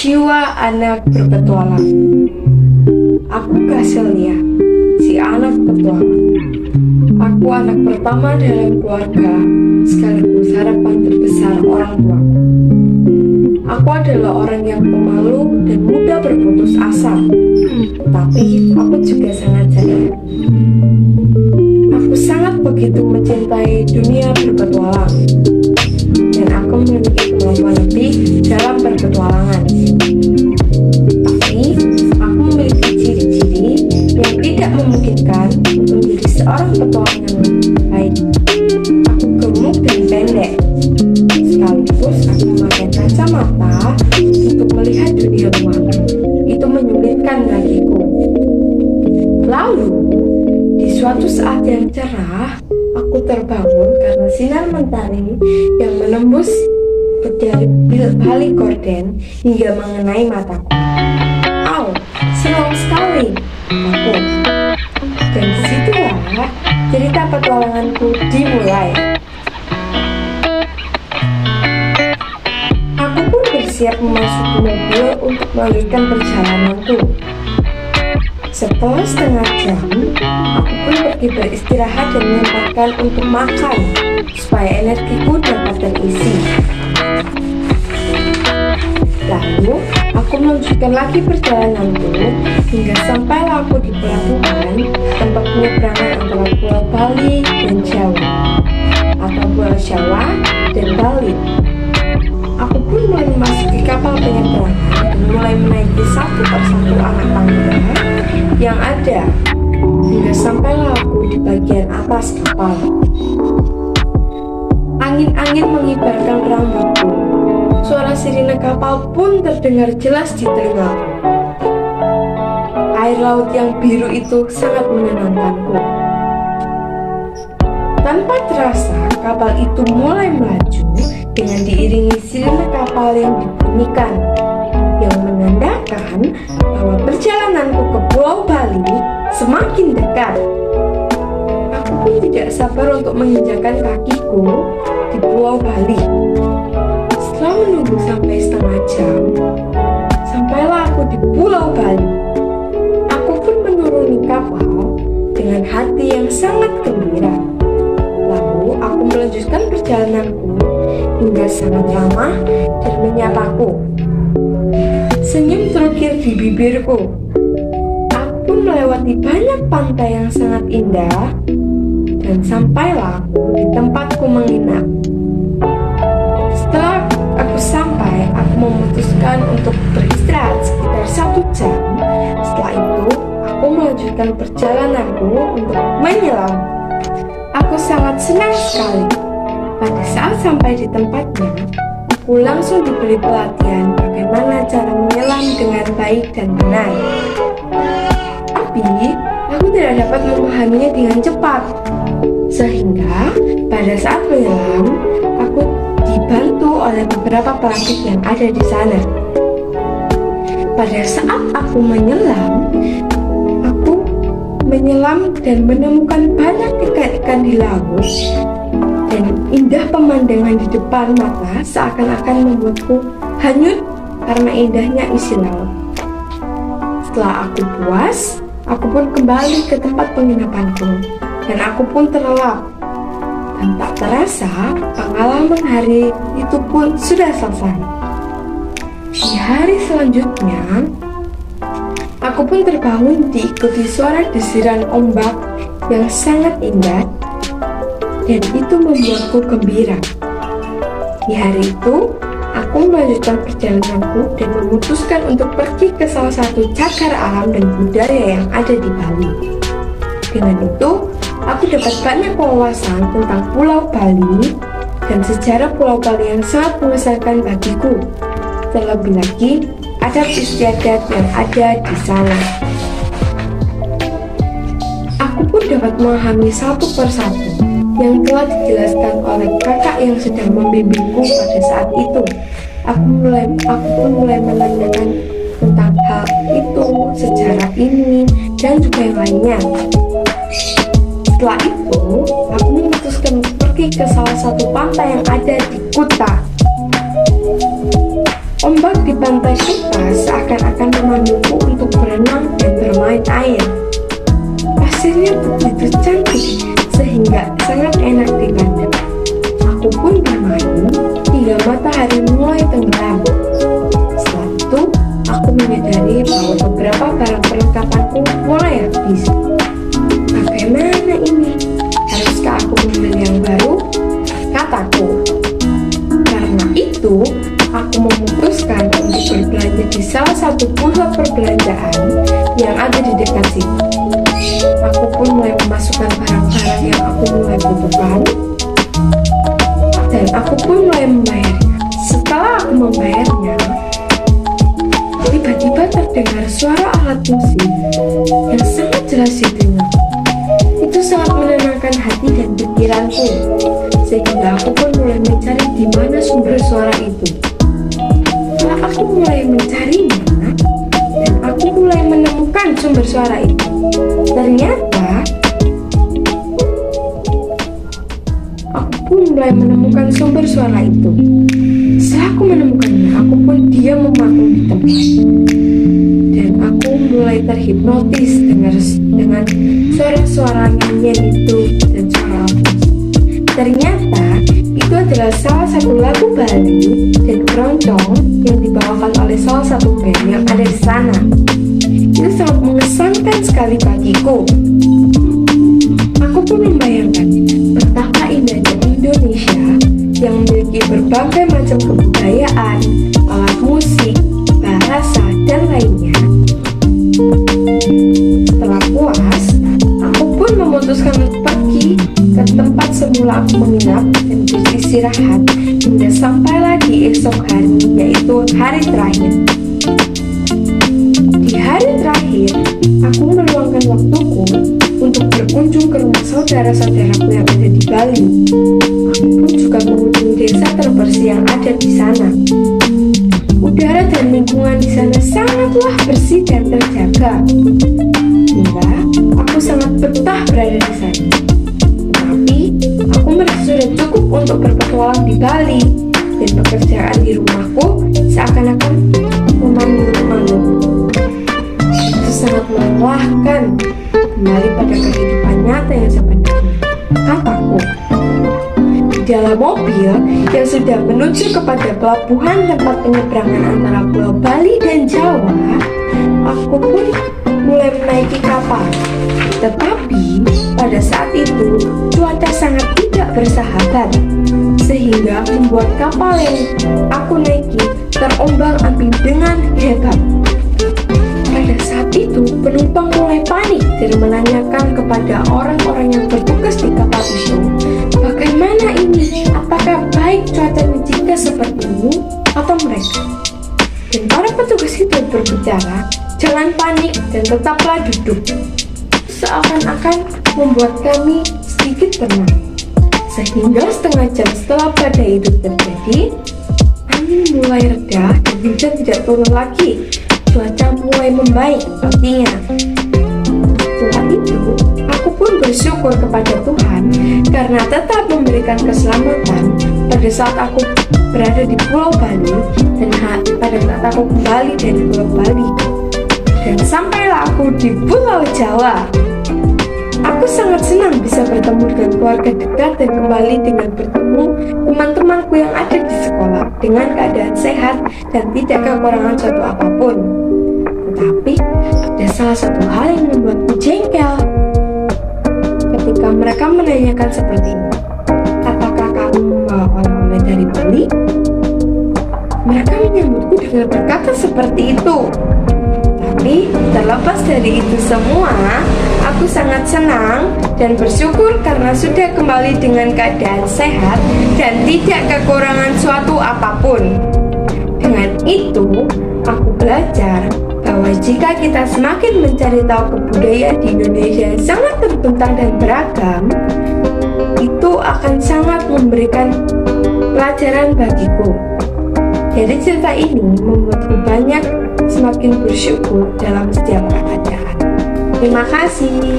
Jiwa anak berpetualang. Aku Kaselia, si anak petualang. Aku anak pertama dalam keluarga, sekaligus harapan terbesar orang tuaku. Aku adalah orang yang pemalu dan mudah berputus asa, tapi aku juga sangat jaya. Aku sangat begitu mencintai dunia berpetualang, dan aku memiliki kemampuan lebih dalam berpetualangan. Tapi, aku memiliki ciri-ciri yang tidak memungkinkan untuk menjadi seorang petualang yang baik. Aku gemuk dan pendek, sekaligus aku memakai kacamata untuk melihat dunia luar. Itu menyulitkan bagiku. Lalu, di suatu saat yang cerah, aku terbangun karena sinar mentari yang menembus dari balik gorden hingga mengenai mataku. Au, senang sekali, aku. Dan disitulah cerita petualanganku dimulai. Aku pun bersiap memasuki mobil untuk melanjutkan perjalananku. Setelah setengah jam, aku pun pergi beristirahat dan menyempatkan untuk makan supaya energiku dapat terisi. Lalu, aku melanjutkan lagi perjalananku hingga sampailah aku di pelabuhan, tempat penyeberangan antara Pulau Bali dan Jawa, atau Pulau Jawa dan Bali. Aku pun mulai memasuki kapal penyeberangan dan mulai menaiki satu persatu anak tangga yang ada, hingga sampailah aku di bagian atas kapal. Angin-angin mengibarkan rambutku. Suara sirine kapal pun terdengar jelas di telingaku. Air laut yang biru itu sangat menenangkanku. Tanpa terasa, kapal itu mulai melaju dengan diiringi sirine kapal yang dibunyikan, yang menandakan bahwa perjalananku ke Pulau Bali semakin dekat. Aku pun tidak sabar untuk menginjakan kakiku di Pulau Bali. Setelah menunggu sampai setengah jam, sampailah aku di Pulau Bali. Aku pun menuruni kapal dengan hati yang sangat gembira. Lalu aku melanjutkan perjalananku hingga sangat ramah dan menyapaku. Senyum terukir di bibirku. Aku pun melewati banyak pantai yang sangat indah dan sampailah aku di tempatku menginap. Setelah aku sampai, aku memutuskan untuk beristirahat sekitar 1 jam. Setelah itu, aku melanjutkan perjalananku untuk menyelam. Aku sangat senang sekali. Pada saat sampai di tempatnya, aku langsung diberi pelatihan bagaimana cara menyelam dengan baik dan benar. Tapi, aku tidak dapat memahaminya dengan cepat. Sehingga, pada saat menyelam, aku dibantu oleh beberapa pelatih yang ada di sana. Pada saat aku menyelam dan menemukan banyak ikan-ikan di laut, dan indah pemandangan di depan mata seakan-akan membuatku hanyut karena indahnya isi laut. Setelah aku puas, aku pun kembali ke tempat penginapanku, dan aku pun terlelap. Dan tak terasa, pengalaman hari itu pun sudah selesai. Di hari selanjutnya, aku pun terbangun diikuti suara desiran ombak yang sangat indah, dan itu membuatku gembira. Di hari itu, aku melanjutkan perjalananku dan memutuskan untuk pergi ke salah satu cagar alam dan budaya yang ada di Bali. Dengan itu, aku dapat banyak wawasan tentang Pulau Bali dan sejarah Pulau Bali yang sangat mengesankan bagiku. Terlebih lagi, adat istiadat yang ada di sana. Aku pun dapat memahami satu persatu yang telah dijelaskan oleh kakak yang sedang membimbingku pada saat itu. Aku pun mulai menanyakan tentang hal itu, sejarah ini, dan juga yang lainnya. Setelah itu, aku memutuskan untuk pergi ke salah satu pantai yang ada di Kuta. ombak di pantai kita seakan-akan memanduku untuk berenang dan bermain air. Pasirnya begitu cantik sehingga sangat enak dipandang. Aku pun bermain hingga matahari mulai tenggelam. Setelah itu, aku menyadari bahwa beberapa barang perlengkapanku mulai habis. Bagaimana ini? Haruskah aku membeli yang baru? Kataku. Karena itu, aku memutuskan untuk berbelanja di salah satu pusat perbelanjaan yang ada di dekat sini. Aku pun mulai memasukkan barang-barang yang aku mulai butuhkan, dan aku pun mulai membayarnya. Setelah aku membayarnya, tiba-tiba terdengar suara alat musik yang sangat jelas didengar. Itu sangat menenangkan hati dan pikiranku, sehingga aku pun mulai mencari di mana sumber suara itu. Setelah aku mulai mencarinya, dan aku mulai menemukan sumber suara itu, ternyata aku pun mulai menemukan sumber suara itu. Setelah aku menemukannya, aku pun diam mematung di tempat, dan aku mulai terhipnotis dengan suara-suara nyanyian itu dan suara musik. Ternyata itu adalah salah satu lagu Bali dan keroncong yang dibawakan oleh salah satu band yang ada di sana. Itu sangat mengesankan sekali bagiku. Aku pun membayangkan betapa indahnya Indonesia yang memiliki berbagai macam kebudayaan, alat musik, bahasa, dan lainnya. Setelah puas, aku pun memutuskan untuk pergi ke tempat semula aku menginap dan beristirahat hingga sampai di esok hari, yaitu hari terakhir. Di hari terakhir, aku meluangkan waktuku untuk berkunjung ke rumah saudara-saudaraku yang ada di Bali. Aku pun juga mengunjungi desa terbersih yang ada di sana. Udara dan lingkungan di sana sangatlah bersih dan terjaga, hingga aku sangat betah berada di sana. Tapi aku merasa sudah cukup untuk berpetualang di Bali, dan pekerjaan di rumahku seakan-akan memandu-mandu. Itu sangat melelahkan. Kembali pada kehidupan nyata yang sebenarnya, kataku. Di dalam mobil yang sudah menuju kepada pelabuhan tempat penyeberangan antara Pulau Bali dan Jawa, aku pun mulai menaiki kapal. Tetapi pada saat itu cuaca sangat tidak bersahabat, sehingga membuat kapal yang aku naiki terombang-ambing dengan hebat. Pada saat itu penumpang mulai panik dan menanyakan kepada orang-orang yang bertugas di kapal itu, bagaimana ini? Apakah baik cuacanya jika seperti ini atau mereka? Dan para petugas itu berbicara, jangan panik dan tetaplah duduk. Seakan-akan membuat kami sedikit tenang. Sehingga setengah jam setelah badai itu terjadi, angin mulai reda dan hujan tidak turun lagi. Cuaca mulai membaik artinya. Setelah itu, aku pun bersyukur kepada Tuhan karena tetap memberikan keselamatan pada saat aku berada di Pulau Bali dan pada saat aku kembali dari Pulau Bali. Dan sampailah aku di Pulau Jawa. Aku sangat senang bisa bertemu dengan keluarga dekat dan kembali dengan bertemu teman-temanku yang ada di sekolah dengan keadaan sehat dan tidak kekurangan suatu apapun. Tetapi ada salah satu hal yang membuatku jengkel. Ketika mereka menanyakan seperti ini, apakah kamu membawa oleh-oleh dari Bali? Mereka menyambutku dengan berkata seperti itu. Tapi terlepas dari itu semua, aku sangat senang dan bersyukur karena sudah kembali dengan keadaan sehat dan tidak kekurangan suatu apapun. Dengan itu, aku belajar bahwa jika kita semakin mencari tahu kebudayaan di Indonesia yang sangat terbentang dan beragam, itu akan sangat memberikan pelajaran bagiku. Jadi cerita ini membuatku banyak semakin bersyukur dalam setiap keadaan. Terima kasih.